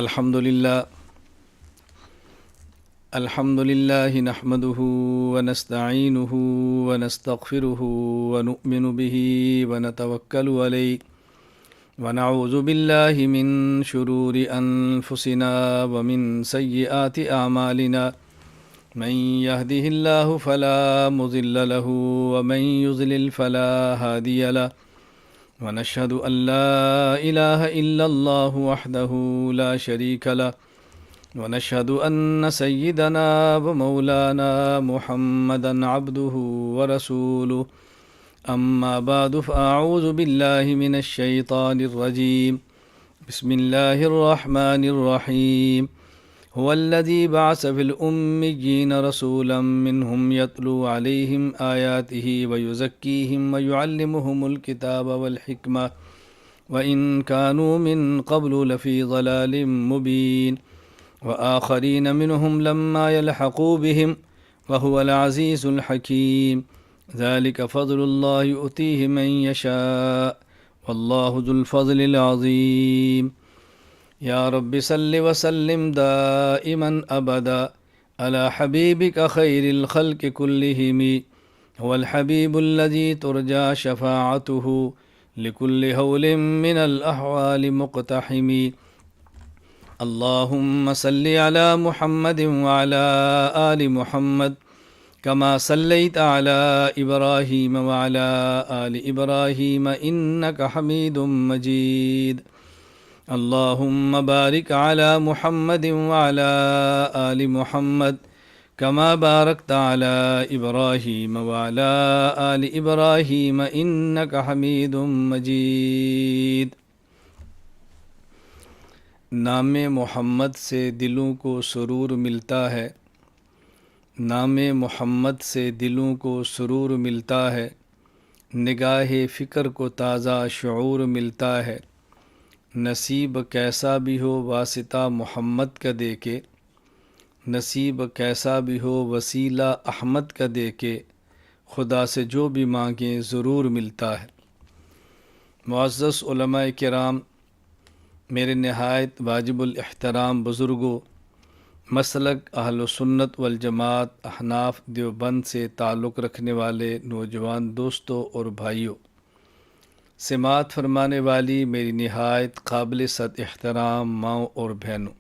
الحمد لله نحمده ونستعينه ونستغفره ونؤمن به ونتوكل عليه ونعوذ بالله من شرور أنفسنا ومن سيئات أعمالنا من يهده الله فلا مضل له ومن يضلل فلا هادي له ونشهد أن لا إله إلا الله وحده لا شريك له ونشهد أن سيدنا ومولانا محمدا عبده ورسوله أما بعد فأعوذ بالله من الشيطان الرجيم بسم الله الرحمن الرحيم هو الذي بعث في الأميين رسولا منهم يتلو عليهم آياته ويزكيهم ويعلمهم الكتاب والحكمة وإن كانوا من قبل لفي ضلال مبين وآخرين منهم لما يلحقوا بهم وهو العزيز الحكيم ذلك فضل الله يؤتيه من يشاء والله ذو الفضل العظيم يا رب صل وسلم دائما أبدا على حبيبك خير الخلق كلهم هو الحبيب الذي ترجى شفاعته لكل هول من الأحوال مقتحم اللهم صل على محمد وعلى آل محمد كما صليت على إبراهيم وعلى آل إبراهيم إنك حميد مجيد اللهم بارك على محمد وعلى آل محمد كما باركت على إبراهيم وعلى آل إبراهيم إنك حميد مجيد نام محمد سے دلوں کو سرور ملتا ہے، نام محمد سے دلوں کو سرور ملتا ہے، نگاہ فکر کو تازہ شعور ملتا ہے، نصیب کیسا بھی ہو واسطہ محمد کا دے کے، نصیب کیسا بھی ہو وسیلہ احمد کا دے کے، خدا سے جو بھی مانگیں ضرور ملتا ہے۔ معزز علماء کرام، میرے نہایت واجب الاحترام بزرگوں، مسلک اہل سنت والجماعت احناف دیوبند سے تعلق رکھنے والے نوجوان دوستوں اور بھائیوں، سماعت فرمانے والی میری نہایت قابل صد احترام ماؤں اور بہنوں،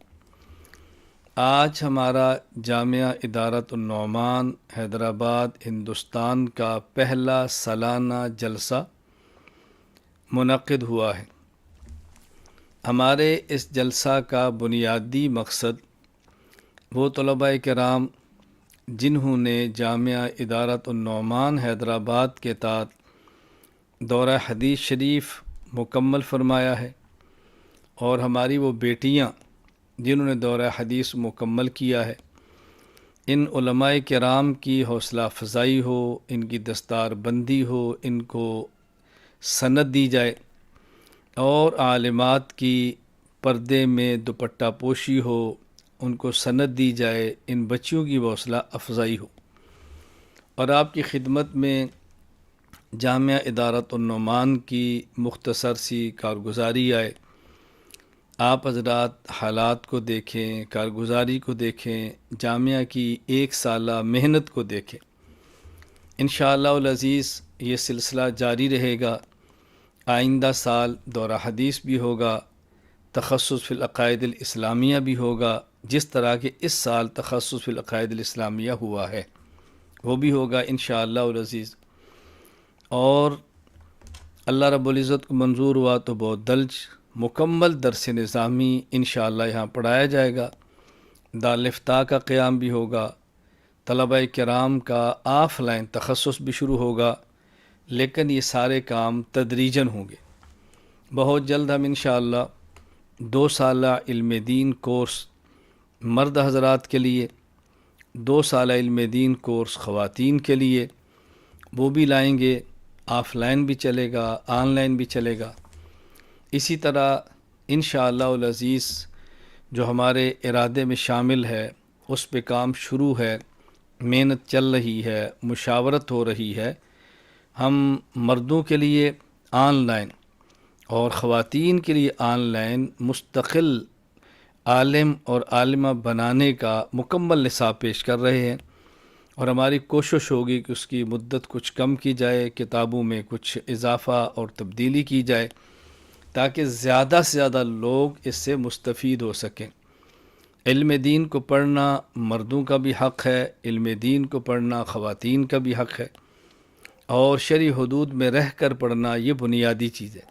آج ہمارا جامعہ ادارۃ النعمان حیدرآباد ہندوستان کا پہلا سالانہ جلسہ منعقد ہوا ہے۔ ہمارے اس جلسہ کا بنیادی مقصد وہ طلباء کرام جنہوں نے جامعہ ادارۃ النعمان حیدرآباد کے تحت دورہ حدیث شریف مکمل فرمایا ہے، اور ہماری وہ بیٹیاں جنہوں نے دورہ حدیث مکمل کیا ہے، ان علماء کرام کی حوصلہ افزائی ہو، ان کی دستار بندی ہو، ان کو سند دی جائے، اور عالمات کی پردے میں دوپٹہ پوشی ہو، ان کو سند دی جائے، ان بچیوں کی حوصلہ افزائی ہو۔ اور آپ کی خدمت میں جامعہ ادارۃ النعمان کی مختصر سی کارگزاری آئے۔ آپ حضرات حالات کو دیکھیں، کارگزاری کو دیکھیں، جامعہ کی ایک سالہ محنت کو دیکھیں۔ انشاءاللہ العزیز یہ سلسلہ جاری رہے گا، آئندہ سال دورہ حدیث بھی ہوگا، تخصص فی العقائد الاسلامیہ بھی ہوگا، جس طرح کہ اس سال تخصص فی العقائد الاسلامیہ ہوا ہے وہ بھی ہوگا انشاءاللہ العزیز۔ اور اللہ رب العزت کو منظور ہوا تو بہت دلج مکمل درس نظامی انشاءاللہ یہاں پڑھایا جائے گا، دارالفتاح کا قیام بھی ہوگا، طلباء کرام کا آف لائن تخصص بھی شروع ہوگا، لیکن یہ سارے کام تدریجاً ہوں گے۔ بہت جلد ہم انشاءاللہ 2 سالہ علم دین کورس مرد حضرات کے لیے، 2 سالہ علم دین کورس خواتین کے لیے وہ بھی لائیں گے، آف لائن بھی چلے گا، آن لائن بھی چلے گا۔ اسی طرح انشاءاللہ العزیز جو ہمارے ارادے میں شامل ہے اس پہ کام شروع ہے، محنت چل رہی ہے، مشاورت ہو رہی ہے۔ ہم مردوں کے لیے آن لائن اور خواتین کے لیے آن لائن مستقل عالم اور عالمہ بنانے کا مکمل نصاب پیش کر رہے ہیں، اور ہماری کوشش ہوگی کہ اس کی مدت کچھ کم کی جائے، کتابوں میں کچھ اضافہ اور تبدیلی کی جائے تاکہ زیادہ سے زیادہ لوگ اس سے مستفید ہو سکیں۔ علم دین کو پڑھنا مردوں کا بھی حق ہے، علم دین کو پڑھنا خواتین کا بھی حق ہے، اور شرعی حدود میں رہ کر پڑھنا یہ بنیادی چیز ہے۔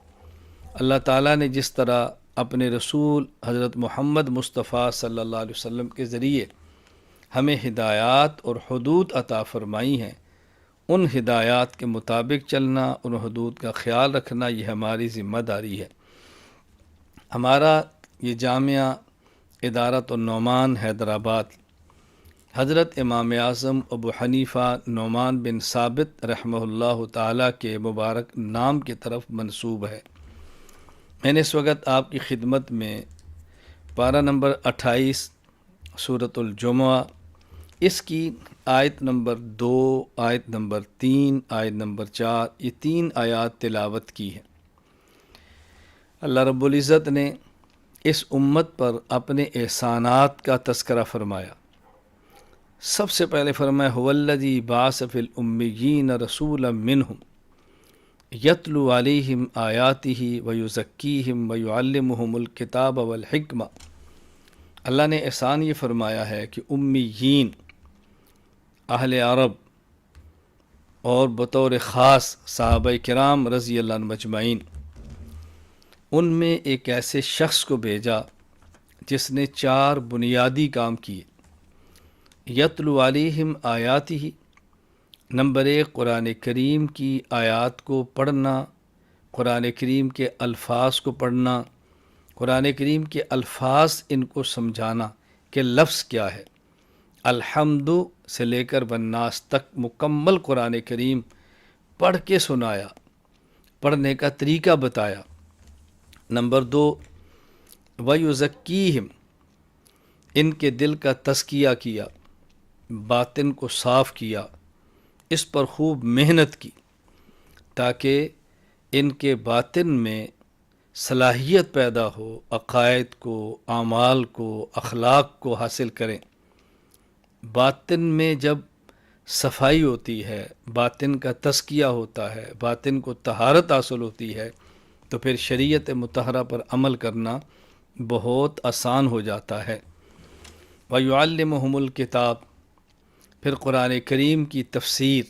اللہ تعالیٰ نے جس طرح اپنے رسول حضرت محمد مصطفیٰ صلی اللہ علیہ وسلم کے ذریعے ہمیں ہدایات اور حدود عطا فرمائی ہیں، ان ہدایات کے مطابق چلنا، ان حدود کا خیال رکھنا یہ ہماری ذمہ داری ہے۔ ہمارا یہ جامعہ ادارۃ النعمان حیدرآباد حضرت امام اعظم ابو حنیفہ نعمان بن ثابت رحمہ اللہ تعالیٰ کے مبارک نام کی طرف منسوب ہے۔ میں نے اس وقت آپ کی خدمت میں پارہ نمبر 28 سورۃ الجمعہ، اس کی آیت نمبر 2، آیت نمبر 3، آیت نمبر 4، یہ 3 آیات تلاوت کی ہے۔ اللہ رب العزت نے اس امت پر اپنے احسانات کا تذکرہ فرمایا۔ سب سے پہلے فرمایا هو الذی بعث فی الامیین رسولا منہم یتلو علیہم آیاتہ ویزکیہم ویعلمہم الکتاب والحکمہ۔ اللہ نے احسان یہ فرمایا ہے کہ امیین، اہل عرب اور بطور خاص صحابہ کرام رضی اللہ عنہم اجمعین، ان میں ایک ایسے شخص کو بھیجا جس نے 4 بنیادی کام کیے۔ یتلو علیہم آیاتہ، نمبر 1 قرآن کریم کی آیات کو پڑھنا، قرآن کریم کے الفاظ کو پڑھنا، قرآن کریم کے الفاظ ان کو سمجھانا کہ لفظ کیا ہے۔ الحمد سے لے کر والناس تک مکمل قرآن کریم پڑھ کے سنایا، پڑھنے کا طریقہ بتایا۔ نمبر 2 وَيُزَكِّيهِمْ، ان کے دل کا تزکیہ کیا، باطن کو صاف کیا، اس پر خوب محنت کی تاکہ ان کے باطن میں صلاحیت پیدا ہو، عقائد کو، اعمال کو، اخلاق کو حاصل کریں۔ باطن میں جب صفائی ہوتی ہے، باطن کا تزکیہ ہوتا ہے، باطن کو طہارت حاصل ہوتی ہے، تو پھر شریعت مطہرہ پر عمل کرنا بہت آسان ہو جاتا ہے۔ وَيُعَلِّمُهُمُ الْكِتَابَ، پھر قرآن کریم کی تفسیر،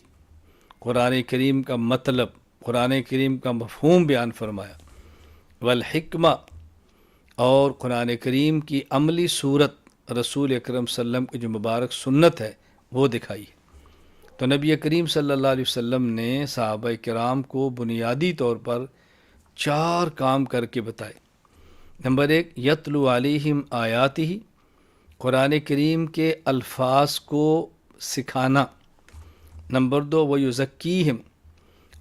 قرآن کریم کا مطلب، قرآن کریم کا مفہوم بیان فرمایا۔ والحکمہ، اور قرآن کریم کی عملی صورت رسول اکرم صلی اللہ علیہ وسلم کی جو مبارک سنت ہے وہ دکھائی۔ تو نبی کریم صلی اللہ علیہ وسلم نے صحابہ کرام کو بنیادی طور پر 4 کام کر کے بتائے۔ نمبر 1 یتلو علیہم آیاتہ، قرآن کریم کے الفاظ کو سکھانا۔ نمبر 2 ویزکیہم،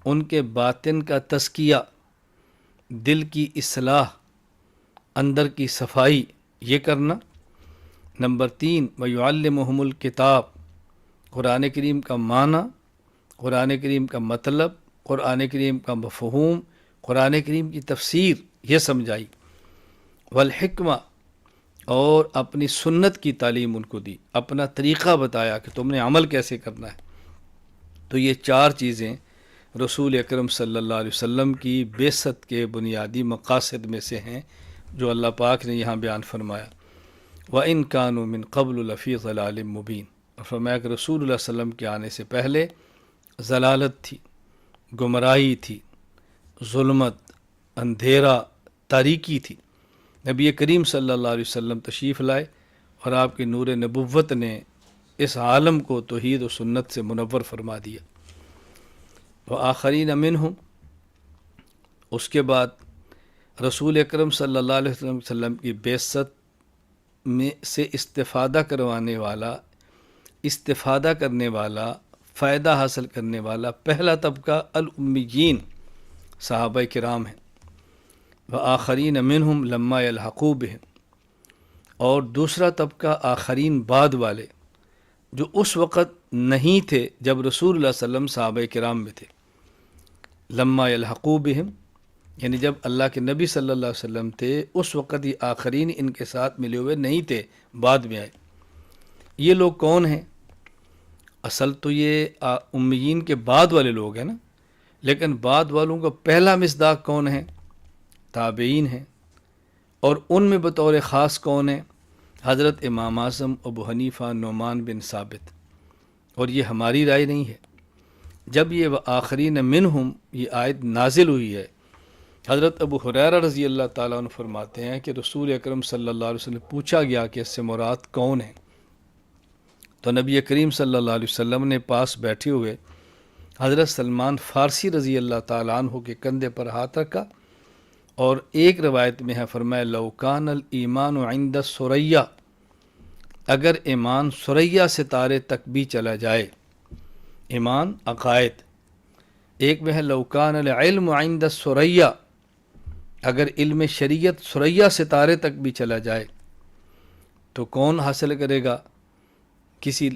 ان کے باطن کا تزکیہ، دل کی اصلاح، اندر کی صفائی یہ کرنا۔ نمبر 3 ویعلمہم الکتاب، قرآن کریم کا معنی، قرآن کریم کا مطلب، قرآن کریم کا مفہوم، قرآن کریم کی تفسیر یہ سمجھائی۔ والحکمہ، اور اپنی سنت کی تعلیم ان کو دی، اپنا طریقہ بتایا کہ تم نے عمل کیسے کرنا ہے۔ تو یہ 4 چیزیں رسول اکرم صلی اللہ علیہ وسلم کی بعثت کے بنیادی مقاصد میں سے ہیں جو اللہ پاک نے یہاں بیان فرمایا۔ وَإِن كَانُوا مِن قَبْلُ لَفِي ضَلَالٍ مُبِينٍ، اور فرمایا کہ رسول اللہ صلی اللہ علیہ وسلم کے آنے سے پہلے ضلالت تھی، گمراہی تھی، ظلمت، اندھیرا، تاریکی تھی۔ نبی کریم صلی اللہ علیہ وسلم تشریف لائے اور آپ کی نور نبوت نے اس عالم کو توحید و سنت سے منور فرما دیا۔ وآخرین منہم، اس کے بعد رسول اکرم صلی اللہ علیہ وسلم کی بعثت میں سے استفادہ کرنے والا، فائدہ حاصل کرنے والا پہلا طبقہ الامیین صحابہ کرام ہیں۔ وآخرین منہم لما یلحقوا بہم، اور دوسرا طبقہ آخرین بعد والے جو اس وقت نہیں تھے جب رسول اللہ صلی اللہ علیہ وسلم صحابہ کرام میں تھے۔ لما یلحقوا بہم، یعنی جب اللہ کے نبی صلی اللہ علیہ وسلم تھے اس وقت یہ آخرین ان کے ساتھ ملے ہوئے نہیں تھے، بعد میں آئے۔ یہ لوگ کون ہیں؟ اصل تو یہ امیین کے بعد والے لوگ ہیں نا، لیکن بعد والوں کا پہلا مصداق کون ہے؟ تابعین ہیں۔ اور ان میں بطور خاص کون ہے؟ حضرت امام اعظم ابو حنیفہ نعمان بن ثابت۔ اور یہ ہماری رائے نہیں ہے۔ جب یہ آخرین منہم یہ آیت نازل ہوئی ہے، حضرت ابو ہریرہ رضی اللہ تعالیٰ عنہ فرماتے ہیں کہ رسول اکرم صلی اللہ علیہ وسلم پوچھا گیا کہ اس سے مراد کون ہے، تو نبی کریم صلی اللہ علیہ وسلم نے پاس بیٹھے ہوئے حضرت سلمان فارسی رضی اللہ تعالیٰ عنہ کے کندھے پر ہاتھ رکھا، اور ایک روایت میں ہے فرمایا لو کان الایمان عند ثریا، اگر ایمان ثریا ستارے تک بھی چلا جائے، ایمان عقائد۔ ایک میں ہے لو کان العلم عند ثریا، اگر علم شریعت ثریا ستارے تک بھی چلا جائے تو کون حاصل کرے گا؟ کسی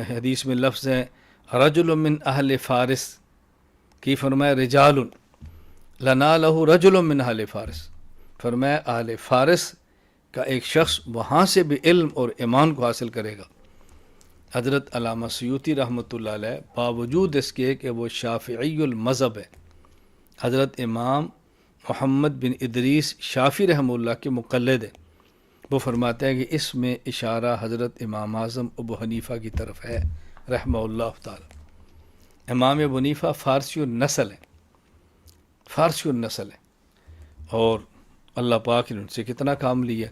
حدیث میں لفظ ہے رجل من اہل فارس، کی فرمایا رجال لنالہ رجل من اہل فارس، فرمایا اہل فارس کا ایک شخص وہاں سے بھی علم اور ایمان کو حاصل کرے گا۔ حضرت علامہ سیوطی رحمۃ اللہ علیہ باوجود اس کے کہ وہ شافعی المذہب ہے، حضرت امام محمد بن ادریس شافعی رحمہ اللہ کے مقلد ہیں، وہ فرماتے ہیں کہ اس میں اشارہ حضرت امام اعظم ابو حنیفہ کی طرف ہے رحمہ اللہ تعالی۔ امام ابو حنیفہ فارسی النسل ہے، فارسی النسل ہے، اور اللہ پاک نے ان سے کتنا کام لیا۔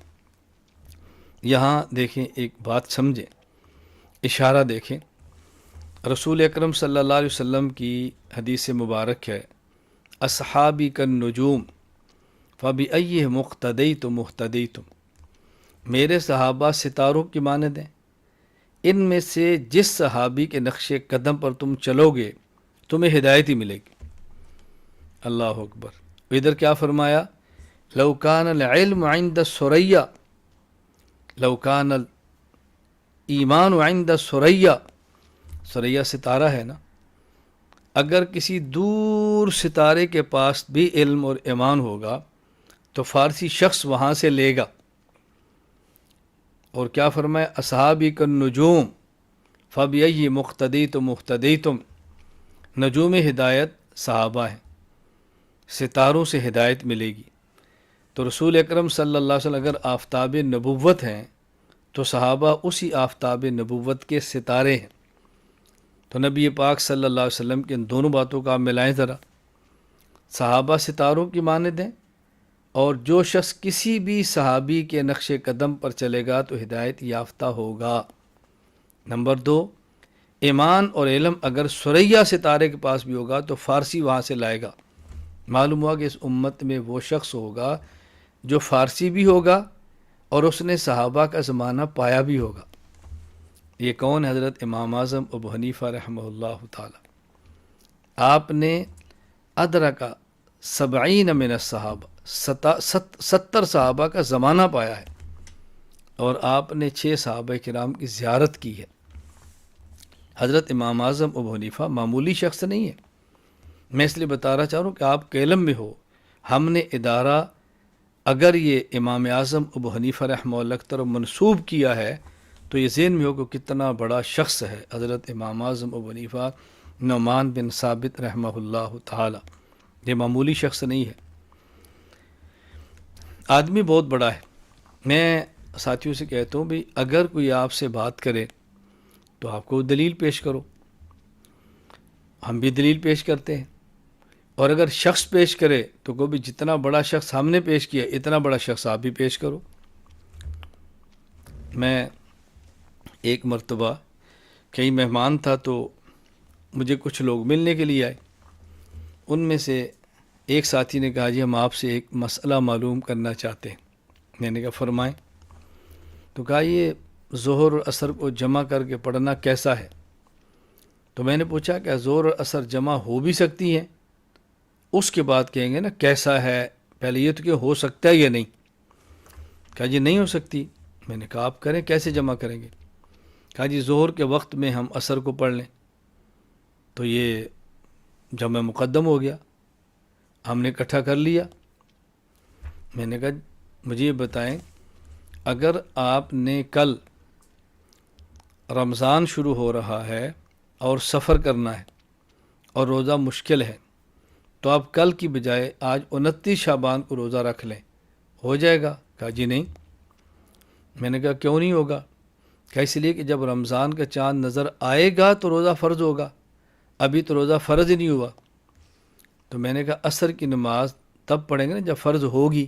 یہاں دیکھیں ایک بات سمجھیں، اشارہ دیکھیں، رسول اکرم صلی اللہ علیہ وسلم کی حدیث مبارک ہے اصحابی کالنجوم فبأیہم اقتدیتم اہتدیتم، میرے صحابہ ستاروں کی مانند ہیں، ان میں سے جس صحابی کے نقش قدم پر تم چلو گے تمہیں ہدایت ہی ملے گی۔ اللہ اکبر۔ ادھر کیا فرمایا؟ لو کان العلم عند ثریا، لو کان الایمان عند ثریا، ثریا ستارہ ہے نا، اگر کسی دور ستارے کے پاس بھی علم اور ایمان ہوگا تو فارسی شخص وہاں سے لے گا۔ اور کیا فرمایا؟ اصحابی کالنجوم فبأیہم اقتدیتم اہتدیتم، نجوم ہدایت صحابہ ہیں، ستاروں سے ہدایت ملے گی۔ تو رسول اکرم صلی اللہ علیہ وسلم اگر آفتاب نبوت ہیں تو صحابہ اسی آفتاب نبوت کے ستارے ہیں۔ تو نبی پاک صلی اللہ علیہ وسلم کے ان دونوں باتوں کا آپ ملائیں ذرا، صحابہ ستاروں کی مانند ہیں، اور جو شخص کسی بھی صحابی کے نقش قدم پر چلے گا تو ہدایت یافتہ ہوگا۔ نمبر 2، ایمان اور علم اگر ثریا ستارے کے پاس بھی ہوگا تو فارسی وہاں سے لائے گا۔ معلوم ہوا کہ اس امت میں وہ شخص ہوگا جو فارسی بھی ہوگا اور اس نے صحابہ کا زمانہ پایا بھی ہوگا۔ یہ کون؟ حضرت امام اعظم ابو حنیفہ رحمہ اللہ تعالی۔ آپ نے ادرک 70 من الصحابہ، 70 صحابہ کا زمانہ پایا ہے، اور آپ نے 6 صحابہ کرام کی زیارت کی ہے۔ حضرت امام اعظم ابو حنیفہ معمولی شخص نہیں ہے۔ میں اس لیے بتا رہا چاہ رہا ہوں کہ آپ کے علم میں ہو، ہم نے ادارہ اگر یہ امام اعظم ابو حنیفہ رحمہ اللہ کی طرف منسوب کیا ہے تو یہ ذہن میں ہو کہ کتنا بڑا شخص ہے حضرت امام اعظم ابو حنیفہ نعمان بن ثابت رحمہ اللہ تعالی۔ یہ معمولی شخص نہیں ہے، آدمی بہت بڑا ہے۔ میں ساتھیوں سے کہتا ہوں بھی اگر کوئی آپ سے بات کرے تو آپ کو دلیل پیش کرو، ہم بھی دلیل پیش کرتے ہیں، اور اگر شخص پیش کرے تو کوئی بھی جتنا بڑا شخص ہم نے پیش کیا اتنا بڑا شخص آپ بھی پیش کرو۔ میں ایک مرتبہ کئی مہمان تھا تو مجھے کچھ لوگ ملنے کے لیے آئے، ان میں سے ایک ساتھی نے کہا جی ہم آپ سے ایک مسئلہ معلوم کرنا چاہتے ہیں۔ میں نے کہا فرمائیں۔ تو کہا یہ ظہر اور عصر کو جمع کر کے پڑھنا کیسا ہے؟ تو میں نے پوچھا کہ ظہر اور عصر جمع ہو بھی سکتی ہیں؟ اس کے بعد کہیں گے نا کیسا ہے، پہلے یہ تو کہ ہو سکتا ہے یا نہیں؟ کہا جی نہیں ہو سکتی۔ میں نے کہا آپ کریں، کیسے جمع کریں گے؟ کہا جی ظہر کے وقت میں ہم عصر کو پڑھ لیں تو یہ جمع مقدم ہو گیا، ہم نے اکٹھا کر لیا۔ میں نے کہا مجھے یہ بتائیں، اگر آپ نے کل رمضان شروع ہو رہا ہے اور سفر کرنا ہے اور روزہ مشکل ہے، تو آپ کل کی بجائے آج 29 شعبان کو روزہ رکھ لیں، ہو جائے گا؟ کہا جی نہیں۔ میں نے کہا کیوں نہیں ہوگا؟ کہا اس لیے کہ جب رمضان کا چاند نظر آئے گا تو روزہ فرض ہوگا، ابھی تو روزہ فرض ہی نہیں ہوا۔ تو میں نے کہا عصر کی نماز تب پڑھیں گے نا جب فرض ہوگی،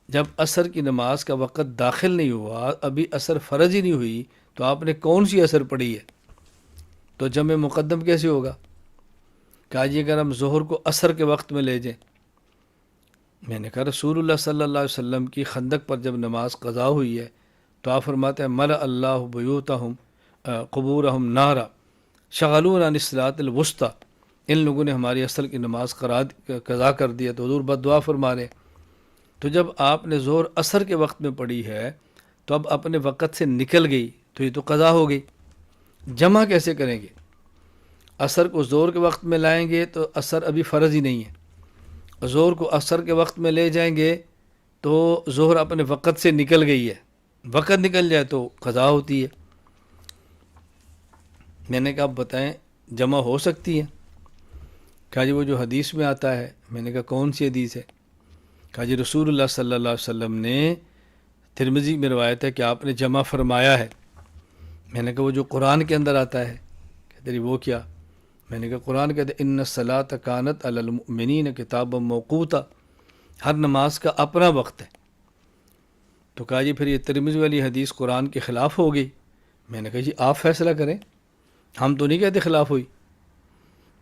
جب عصر کی نماز کا وقت داخل نہیں ہوا، ابھی عصر فرض ہی نہیں ہوئی، تو آپ نے کون سی عصر پڑھی ہے؟ تو جمع مقدم کیسے ہوگا؟ کہا جی اگر ہم ظہر کو عصر کے وقت میں لے جائیں۔ میں نے کہا رسول اللہ صلی اللہ علیہ وسلم کی خندق پر جب نماز قضا ہوئی ہے تو آپ فرماتے ہیں ملأ اللہ بیوتہم قبورہم نارا شغلونا عن الصلاۃ الوسطی، ان لوگوں نے ہماری عصر کی نماز قضا کر دیا، تو حضور بد دعا فرما رہے۔ تو جب آپ نے ظہر عصر کے وقت میں پڑھی ہے تو اب اپنے وقت سے نکل گئی، تو یہ تو قضا ہو گئی، جمع کیسے کریں گے؟ عصر کو ظہر کے وقت میں لائیں گے تو عصر ابھی فرض ہی نہیں ہے، ظہر کو عصر کے وقت میں لے جائیں گے تو ظہر اپنے وقت سے نکل گئی ہے، وقت نکل جائے تو قضا ہوتی ہے۔ میں نے کہا آپ بتائیں جمع ہو سکتی ہے؟ کہا جی وہ جو حدیث میں آتا ہے۔ میں نے کہا کون سی حدیث ہے؟ کہا جی رسول اللہ صلی اللہ علیہ وسلم نے، ترمذی میں روایت ہے کہ آپ نے جمع فرمایا ہے۔ میں نے کہا وہ جو قرآن کے اندر آتا ہے؟ کہتے جی وہ کیا؟ میں نے کہا قرآن کہتے ہیں ان الصلاۃ کانت علی المؤمنین کتابا موقوتا، ہر نماز کا اپنا وقت ہے۔ تو کہا جی پھر یہ ترمذی والی حدیث قرآن کے خلاف ہو گئی۔ میں نے کہا جی آپ فیصلہ کریں، ہم تو نہیں کہتے خلاف ہوئی۔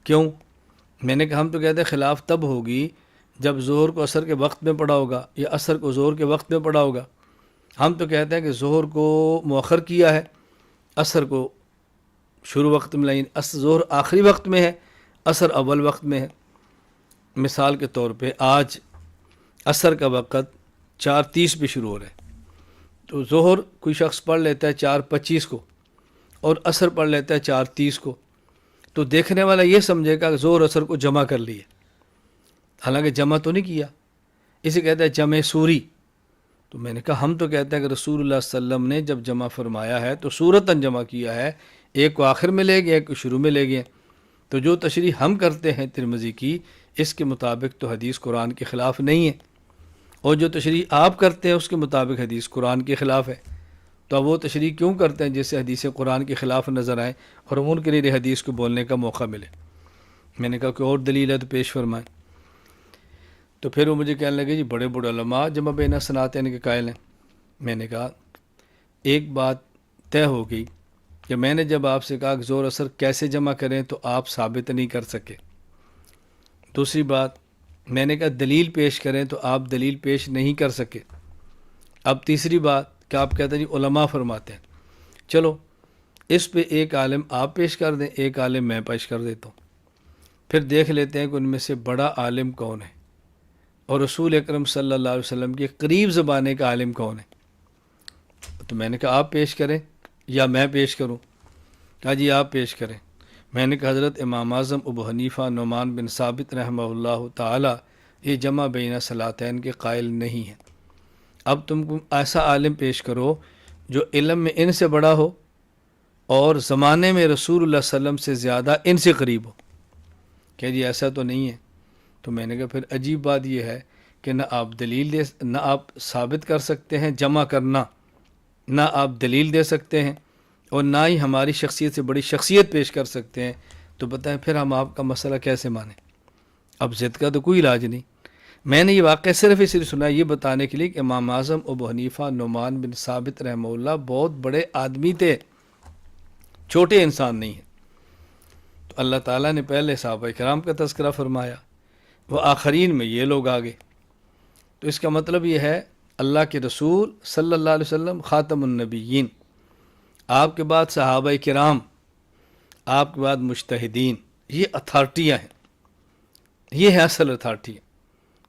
کیوں؟ میں نے کہا ہم تو کہتے ہیں خلاف تب ہوگی جب ظہر کو عصر کے وقت میں پڑھا ہوگا یا عصر کو ظہر کے وقت میں پڑھا ہوگا۔ ہم تو کہتے ہیں کہ ظہر کو مؤخر کیا ہے، عصر کو شروع وقت میں لائن، ظہر آخری وقت میں ہے، عصر اول وقت میں ہے۔ مثال کے طور پہ آج عصر کا وقت 4:30 پہ شروع ہو رہا ہے، تو ظہر کوئی شخص پڑھ لیتا ہے 4:25 کو اور عصر پڑھ لیتا ہے 4:30 کو، تو دیکھنے والا یہ سمجھے گا کہ ظہر عصر کو جمع کر لیے، حالانکہ جمع تو نہیں کیا، اسے کہتا ہے جمع سوری۔ تو میں نے کہا ہم تو کہتے ہیں کہ رسول اللہ صلی اللہ علیہ وسلم نے جب جمع فرمایا ہے تو صورتاً جمع کیا ہے، ایک کو آخر میں لے گئے، ایک کو شروع میں لے گئے۔ تو جو تشریح ہم کرتے ہیں ترمذی کی، اس کے مطابق تو حدیث قرآن کے خلاف نہیں ہے، اور جو تشریح آپ کرتے ہیں اس کے مطابق حدیث قرآن کے خلاف ہے۔ تو اب وہ تشریح کیوں کرتے ہیں جس سے حدیث قرآن کے خلاف نظر آئیں اور ان کے لیے حدیث کو بولنے کا موقع ملے؟ میں نے کہا کہ اور دلیل ہے تو پیش فرمائیں۔ تو پھر وہ مجھے کہنے لگے جی بڑے بڑے علماء جمع بین صلاتین کے قائل ہیں۔ میں نے کہا ایک بات طے ہو گئی کہ میں نے جب آپ سے کہا کہ ظہر عصر کیسے جمع کریں تو آپ ثابت نہیں کر سکے۔ دوسری بات میں نے کہا دلیل پیش کریں تو آپ دلیل پیش نہیں کر سکے۔ اب تیسری بات کہ آپ کہتے ہیں جی علماء فرماتے ہیں، چلو اس پہ ایک عالم آپ پیش کر دیں، ایک عالم میں پیش کر دیتا ہوں، پھر دیکھ لیتے ہیں کہ ان میں سے بڑا عالم کون ہے اور رسول اکرم صلی اللہ علیہ وسلم کے قریب زبانے کا عالم کون ہے۔ تو میں نے کہا آپ پیش کریں یا میں پیش کروں؟ کہا جی آپ پیش کریں۔ میں نے کہا حضرت امام اعظم ابو حنیفہ نعمان بن ثابت رحمہ اللہ تعالی یہ جمع بین صلاتین کے قائل نہیں ہیں۔ اب تم کو ایسا عالم پیش کرو جو علم میں ان سے بڑا ہو اور زمانے میں رسول اللہ صلی اللہ علیہ وسلم سے زیادہ ان سے قریب ہو۔ کہ جی ایسا تو نہیں ہے۔ تو میں نے کہا پھر عجیب بات یہ ہے کہ نہ آپ دلیل دے، نہ آپ ثابت کر سکتے ہیں جمع کرنا، نہ آپ دلیل دے سکتے ہیں اور نہ ہی ہماری شخصیت سے بڑی شخصیت پیش کر سکتے ہیں، تو بتائیں پھر ہم آپ کا مسئلہ کیسے مانیں؟ اب ضد کا تو کوئی علاج نہیں۔ میں نے یہ واقعہ صرف اس لیے سنا یہ بتانے کے لیے کہ امام اعظم ابو حنیفہ نعمان بن ثابت رحمہ اللہ بہت بڑے آدمی تھے، چھوٹے انسان نہیں ہیں۔ تو اللہ تعالیٰ نے پہلے صحابہ کرام کا تذکرہ فرمایا، وہ آخرین میں یہ لوگ آگے۔ تو اس کا مطلب یہ ہے اللہ کے رسول صلی اللہ علیہ وسلم خاتم النبیین، آپ کے بعد صحابہ کرام، آپ کے بعد مجتہدین، یہ اتھارٹیاں ہیں، یہ ہے اصل اتھارٹی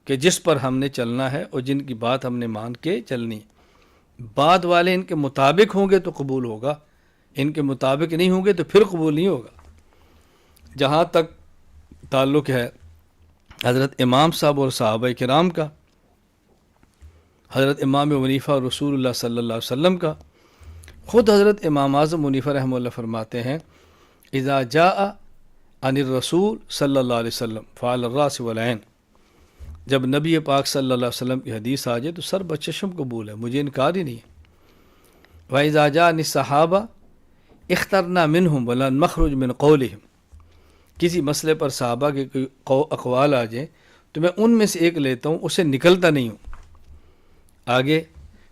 کہ جس پر ہم نے چلنا ہے اور جن کی بات ہم نے مان کے چلنی ہے۔ بعد والے ان کے مطابق ہوں گے تو قبول ہوگا، ان کے مطابق نہیں ہوں گے تو پھر قبول نہیں ہوگا۔ جہاں تک تعلق ہے حضرت امام صاحب اور صحابہ کرام کا، حضرت امام حنیفہ اور رسول اللہ صلی اللہ علیہ وسلم کا، خود حضرت امام اعظم حنیفہ رحمہ اللہ فرماتے ہیں اذا جاء عن الرسول صلی اللہ علیہ وسلم فعلى الراس والعین، جب نبی پاک صلی اللہ علیہ وسلم کی حدیث آ جائے تو سر بچشم قبول ہے، مجھے انکار ہی نہیں ہے۔ وَإِذَا جَاءَ عَنِ الصَّحَابَةِ اخْتَرْنَا مِنْهُمْ وَلَا نَخْرُجْ مِنْ قَوْلِهِمْ، کسی مسئلے پر صحابہ کے کوئی اقوال آ جائیں تو میں ان میں سے ایک لیتا ہوں، اسے نکلتا نہیں ہوں۔ آگے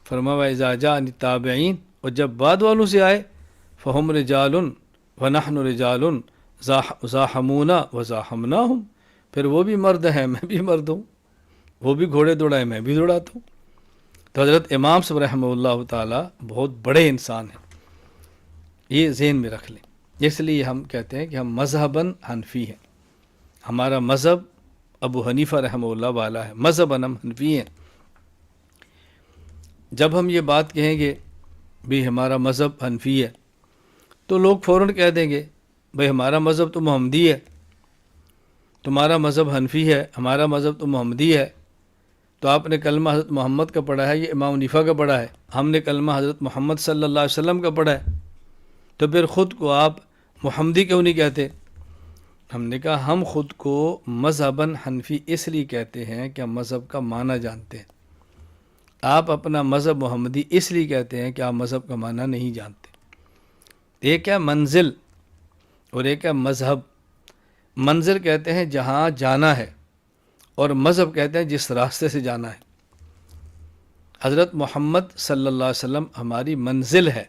فرمایا وَإِذَا جَاءَ عَنِ التَّابِعِينَ، اور جب بعد والوں سے آئے فَهُمْ رِجَالٌ وَنَحْنُ رِجَالٌ زَاحَمُونَا وَزَاحَمْنَاهُمْ، پھر وہ بھی مرد ہیں میں بھی مرد ہوں، وہ بھی گھوڑے دوڑائے میں بھی دوڑاتا ہوں۔ تو حضرت امام صاحب رحمہ اللہ تعالی بہت بڑے انسان ہیں، یہ ذہن میں رکھ لیں۔ اس لیے ہم کہتے ہیں کہ ہم مذہباً حنفی ہیں، ہمارا مذہب ابو حنیفہ رحمہ اللہ والا ہے، مذہباً ہم حنفی ہیں۔ جب ہم یہ بات کہیں گے بھی ہمارا مذہب حنفی ہے تو لوگ فوراً کہہ دیں گے بھئی ہمارا مذہب تو محمدی ہے، تمہارا مذہب حنفی ہے، ہمارا مذہب تو محمدی ہے۔ تو آپ نے کلمہ حضرت محمد کا پڑھا ہے، یہ امام حنیفہ کا پڑھا ہے، ہم نے کلمہ حضرت محمد صلی اللہ علیہ وسلم کا پڑھا ہے، تو پھر خود کو آپ محمدی کیوں نہیں کہتے؟ ہم نے کہا ہم خود کو مذہباً حنفی اس لیے کہتے ہیں کہ ہم مذہب کا معنی جانتے ہیں، آپ اپنا مذہب محمدی اس لیے کہتے ہیں کہ آپ مذہب کا معنی نہیں جانتے۔ ایک ہے منزل اور ایک ہے مذہب۔ منزل کہتے ہیں جہاں جانا ہے، اور مذہب کہتے ہیں جس راستے سے جانا ہے۔ حضرت محمد صلی اللہ علیہ وسلم ہماری منزل ہے،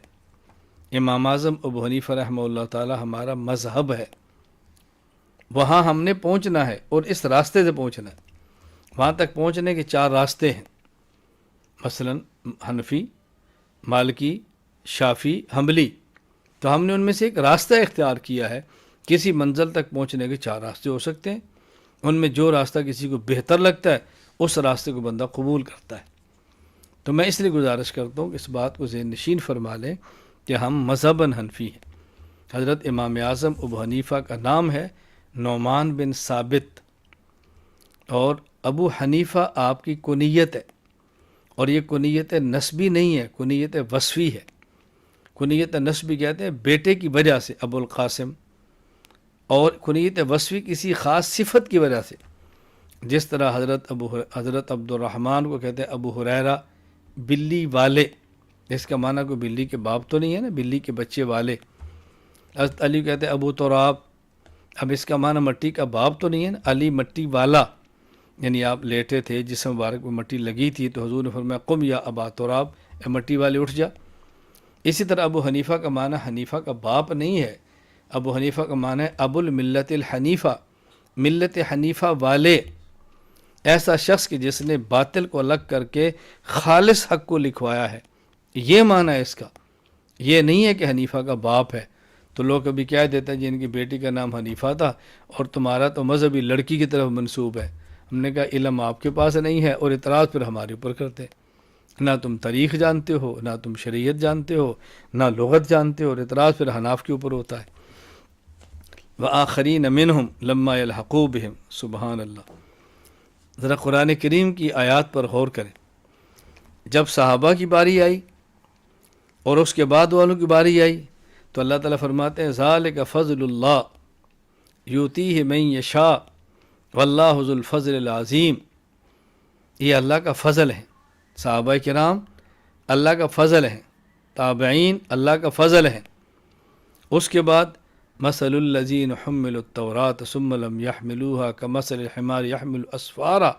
امام اعظم ابو حنیفہ رحمہ اللہ تعالی ہمارا مذہب ہے، وہاں ہم نے پہنچنا ہے اور اس راستے سے پہنچنا ہے۔ وہاں تک پہنچنے کے 4 راستے ہیں، مثلا حنفی، مالکی، شافعی، حنبلی، تو ہم نے ان میں سے ایک راستہ اختیار کیا ہے۔ کسی منزل تک پہنچنے کے 4 راستے ہو سکتے ہیں، ان میں جو راستہ کسی کو بہتر لگتا ہے اس راستے کو بندہ قبول کرتا ہے۔ تو میں اس لیے گزارش کرتا ہوں کہ اس بات کو ذہن نشین فرما لیں کہ ہم مذہباً حنفی ہیں۔ حضرت امام اعظم ابو حنیفہ کا نام ہے نعمان بن ثابت، اور ابو حنیفہ آپ کی کنیت ہے، اور یہ کنیت نسبی نہیں ہے، کنیت وصفی ہے۔ کنیت نسبی کہتے ہیں بیٹے کی وجہ سے ابو القاسم، اور کنیت وصفی کسی خاص صفت کی وجہ سے، جس طرح حضرت عبد الرحمن کو کہتے ہیں ابو ہریرہ، بلی والے، اس کا معنی کوئی بلی کے باپ تو نہیں ہے نا، بلی کے بچے والے۔ حضرت علی کہتے ہیں ابو تراب، اب اس کا معنی مٹی کا باپ تو نہیں ہے نا، علی مٹی والا، یعنی آپ لیٹے تھے، جسم مبارک میں مٹی لگی تھی تو حضور نے فرمایا قم یا ابا تراب، اے مٹی والے اٹھ جا۔ اسی طرح ابو حنیفہ کا معنی حنیفہ کا باپ نہیں ہے، ابو حنیفہ کا معنی ہے ابو الملت الحنیفہ، ملت حنیفہ والے، ایسا شخص کہ جس نے باطل کو الگ کر کے خالص حق کو لکھوایا ہے، یہ معنی ہے اس کا۔ یہ نہیں ہے کہ حنیفہ کا باپ ہے۔ تو لوگ کبھی کہہ دیتے ہیں جن کی بیٹی کا نام حنیفہ تھا اور تمہارا تو مذہبی لڑکی کی طرف منسوب ہے۔ ہم نے کہا علم آپ کے پاس نہیں ہے اور اعتراض پھر ہمارے اوپر کرتے، نہ تم تاریخ جانتے ہو، نہ تم شریعت جانتے ہو، نہ لغت جانتے ہو، اور اعتراض پھر حناف کے اوپر ہوتا ہے۔ وآخرین منہم لما یلحقوا بہم، سبحان اللہ۔ ذرا قرآن کریم کی آیات پر غور کریں۔ جب صحابہ کی باری آئی اور اس کے بعد والوں کی باری آئی تو اللہ تعالیٰ فرماتے ہیں ذالک فضل اللہ یؤتیہ من یشاء واللہ ذو الفضل العظیم، یہ اللہ کا فضل ہے، صحابہ کرام اللہ کا فضل ہے، تابعین اللہ کا فضل ہے۔ اس کے بعد مثل الذین حملوا التوراۃ ثم لم یحملوها کمثل الحمار یحمل اسفارا،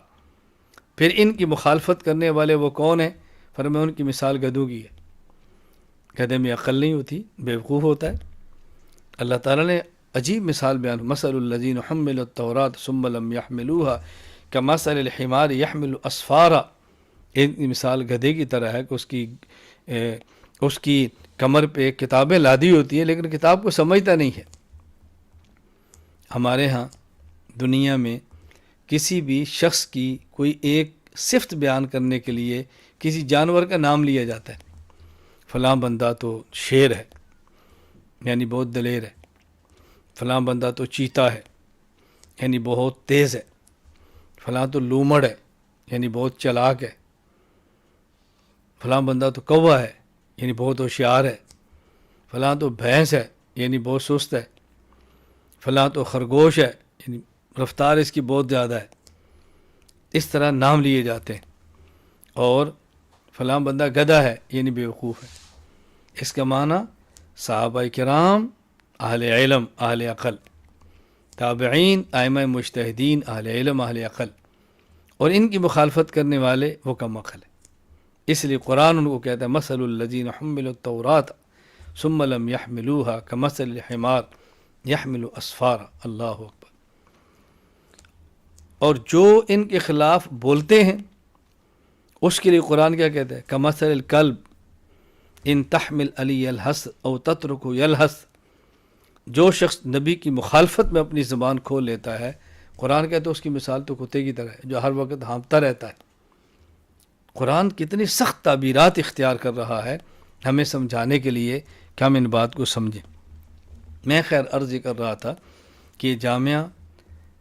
پھر ان کی مخالفت کرنے والے وہ کون ہیں؟ فرمایا ان کی مثال گدھوں کی ہے، گدھے میں عقل نہیں ہوتی، بیوقوف ہوتا ہے۔ اللہ تعالیٰ نے عجیب مثال بیان، مثل الذین حملوا التوراۃ ثم لم یحملوها کمثل الحمار یحمل اسفارا، ان کی مثال گدھے کی طرح ہے کہ اس کی کمر پہ کتابیں لادی ہوتی ہیں لیکن کتاب کو سمجھتا نہیں ہے۔ ہمارے ہاں دنیا میں کسی بھی شخص کی کوئی ایک صفت بیان کرنے کے لیے کسی جانور کا نام لیا جاتا ہے، فلاں بندہ تو شیر ہے یعنی بہت دلیر ہے، فلاں بندہ تو چیتا ہے یعنی بہت تیز ہے، فلاں تو لومڑ ہے یعنی بہت چلاک ہے، فلاں بندہ تو کوا ہے یعنی بہت ہوشیار ہے، فلاں تو بھینس ہے یعنی بہت سست ہے، فلاں تو خرگوش ہے یعنی رفتار اس کی بہت زیادہ ہے. اس طرح نام لیے جاتے ہیں. اور فلاں بندہ گدھا ہے یعنی بیوقوف ہے. اس کا معنی صحابہ کرام، اہل علم، اہل عقل، تابعین، ائمہ مجتہدین، اہل علم، اہل عقل، اور ان کی مخالفت کرنے والے وہ کم عقل ہے. اس لیے قرآن ان کو کہتا ہے مثل الذین حملوا التوراۃ ثم لم يحملوها كمثل الحمار يحمل اسفارا. اللہ اکبر. اور جو ان کے خلاف بولتے ہیں اس کے لیے قرآن کیا کہتا ہے؟ کمثل الکلب ان تحمل علی یلہث او تترک یلہث. جو شخص نبی کی مخالفت میں اپنی زبان کھول لیتا ہے، قرآن کہتا ہے اس کی مثال تو کتے کی طرح ہے جو ہر وقت ہانپتا رہتا ہے. قرآن کتنی سخت تعبیرات اختیار کر رہا ہے ہمیں سمجھانے کے لیے کہ ہم ان بات کو سمجھیں. میں خیر عرض یہ کر رہا تھا کہ جامعہ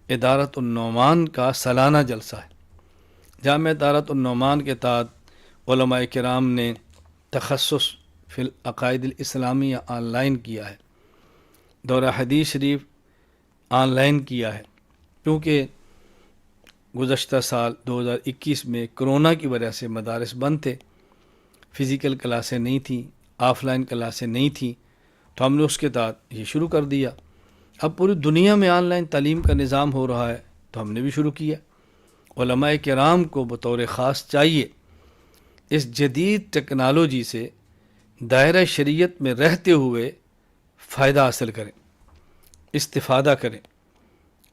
ادارۃ النعمان کا سالانہ جلسہ ہے. جامعہ ادارۃ النعمان کے تحت علماء کرام نے تخصص فی العقائد الاسلامیہ آن لائن کیا ہے، دورہ حدیث شریف آن لائن کیا ہے، کیونکہ گزشتہ سال 2021 میں کرونا کی وجہ سے مدارس بند تھے، فزیکل کلاسیں نہیں تھیں، آف لائن کلاسیں نہیں تھیں، تو ہم نے اس کے تحت یہ شروع کر دیا. اب پوری دنیا میں آن لائن تعلیم کا نظام ہو رہا ہے تو ہم نے بھی شروع کیا. علماء کرام کو بطور خاص چاہیے اس جدید ٹیکنالوجی سے دائرہ شریعت میں رہتے ہوئے فائدہ حاصل کریں، استفادہ کریں،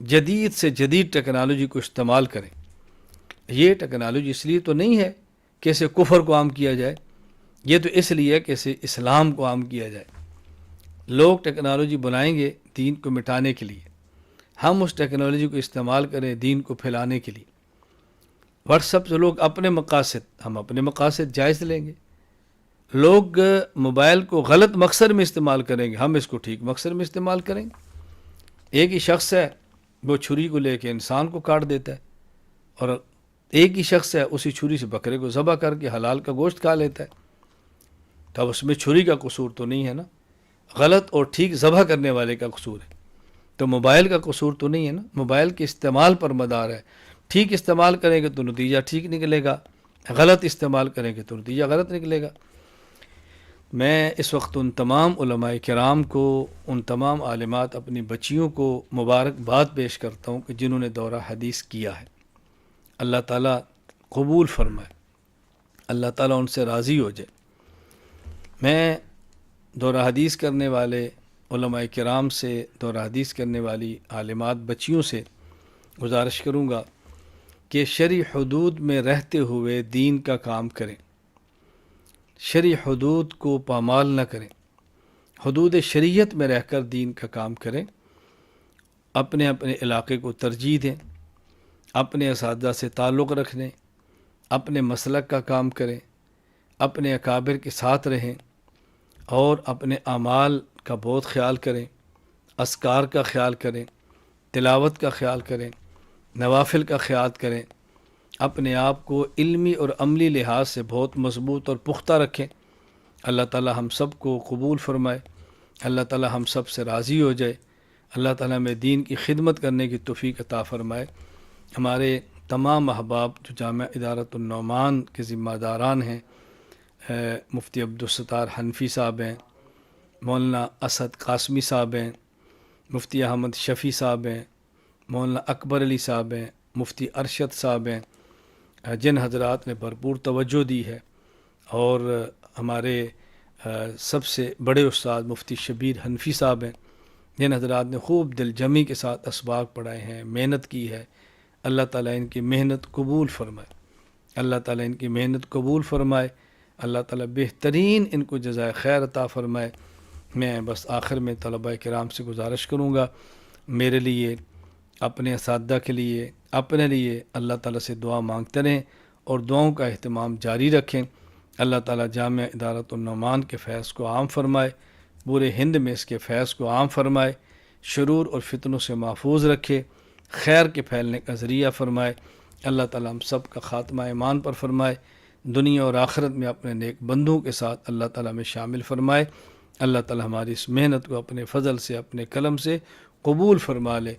جدید سے جدید ٹیکنالوجی کو استعمال کریں. یہ ٹیکنالوجی اس لیے تو نہیں ہے کہ اسے کفر کو عام کیا جائے، یہ تو اس لیے ہے کہ اسے اسلام کو عام کیا جائے. لوگ ٹیکنالوجی بنائیں گے دین کو مٹانے کے لیے، ہم اس ٹیکنالوجی کو استعمال کریں دین کو پھیلانے کے لیے. واٹس ایپ سے لوگ اپنے مقاصد، ہم اپنے مقاصد جائز لیں گے. لوگ موبائل کو غلط مقصد میں استعمال کریں گے، ہم اس کو ٹھیک مقصد میں استعمال کریں گے. ایک ہی شخص ہے وہ چھری کو لے کے انسان کو کاٹ دیتا ہے، اور ایک ہی شخص ہے اسی چھری سے بکرے کو ذبح کر کے حلال کا گوشت کھا لیتا ہے. تو اب اس میں چھری کا قصور تو نہیں ہے نا، غلط اور ٹھیک ذبح کرنے والے کا قصور ہے. تو موبائل کا قصور تو نہیں ہے نا، موبائل کے استعمال پر مدار ہے. ٹھیک استعمال کریں گے تو نتیجہ ٹھیک نکلے گا، غلط استعمال کریں گے تو نتیجہ غلط نکلے گا. میں اس وقت ان تمام علماء کرام کو، ان تمام عالمات اپنی بچیوں کو مبارکباد پیش کرتا ہوں کہ جنہوں نے دورہ حدیث کیا ہے. اللہ تعالیٰ قبول فرمائے، اللہ تعالیٰ ان سے راضی ہو جائے. میں دورہ حدیث کرنے والے علماء کرام سے، دورہ حدیث کرنے والی عالمات بچیوں سے گزارش کروں گا کہ شرعی حدود میں رہتے ہوئے دین کا کام کریں، شرعی حدود کو پامال نہ کریں، حدود شریعت میں رہ کر دین کا کام کریں. اپنے اپنے علاقے کو ترجیح دیں، اپنے اساتذہ سے تعلق رکھیں، اپنے مسلک کا کام کریں، اپنے اکابر کے ساتھ رہیں، اور اپنے اعمال کا بہت خیال کریں، اذکار کا خیال کریں، تلاوت کا خیال کریں، نوافل کا خیال کریں. اپنے آپ کو علمی اور عملی لحاظ سے بہت مضبوط اور پختہ رکھیں. اللہ تعالی ہم سب کو قبول فرمائے، اللہ تعالی ہم سب سے راضی ہو جائے، اللہ تعالی ہمیں دین کی خدمت کرنے کی توفیق عطا فرمائے. ہمارے تمام احباب جو جامعہ ادارۃ النعمان کے ذمہ داران ہیں، مفتی عبدالستار حنفی صاحب ہیں، مولانا اسد قاسمی صاحب ہیں، مفتی احمد شفیع صاحب ہیں، مولانا اکبر علی صاحب ہیں، مفتی ارشد صاحب ہیں، جن حضرات نے بھرپور توجہ دی ہے، اور ہمارے سب سے بڑے استاد مفتی شبیر حنفی صاحب ہیں، جن حضرات نے خوب دل جمی کے ساتھ اسباق پڑھائے ہیں، محنت کی ہے. اللہ تعالیٰ ان کی محنت قبول فرمائے، اللہ تعالیٰ ان کی محنت قبول فرمائے، اللہ تعالیٰ بہترین ان کو جزائے خیر عطا فرمائے. میں بس آخر میں طلباء کرام سے گزارش کروں گا، میرے لیے، اپنے اساتذہ کے لیے، اپنے لیے اللہ تعالیٰ سے دعا مانگتے رہیں اور دعاؤں کا اہتمام جاری رکھیں. اللہ تعالیٰ جامعہ ادارۃ النعمان کے فیض کو عام فرمائے، پورے ہند میں اس کے فیض کو عام فرمائے، شرور اور فتنوں سے محفوظ رکھے، خیر کے پھیلنے کا ذریعہ فرمائے. اللہ تعالیٰ ہم سب کا خاتمہ ایمان پر فرمائے، دنیا اور آخرت میں اپنے نیک بندوں کے ساتھ اللہ تعالیٰ میں شامل فرمائے۔ اللہ تعالیٰ ہماری اس محنت کو اپنے فضل سے، اپنے قلم سے قبول فرما لے۔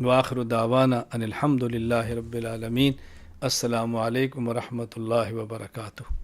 وآخر دعوانا ان الحمد للہ رب العالمین۔ السلام علیکم ورحمۃ اللہ وبرکاتہ۔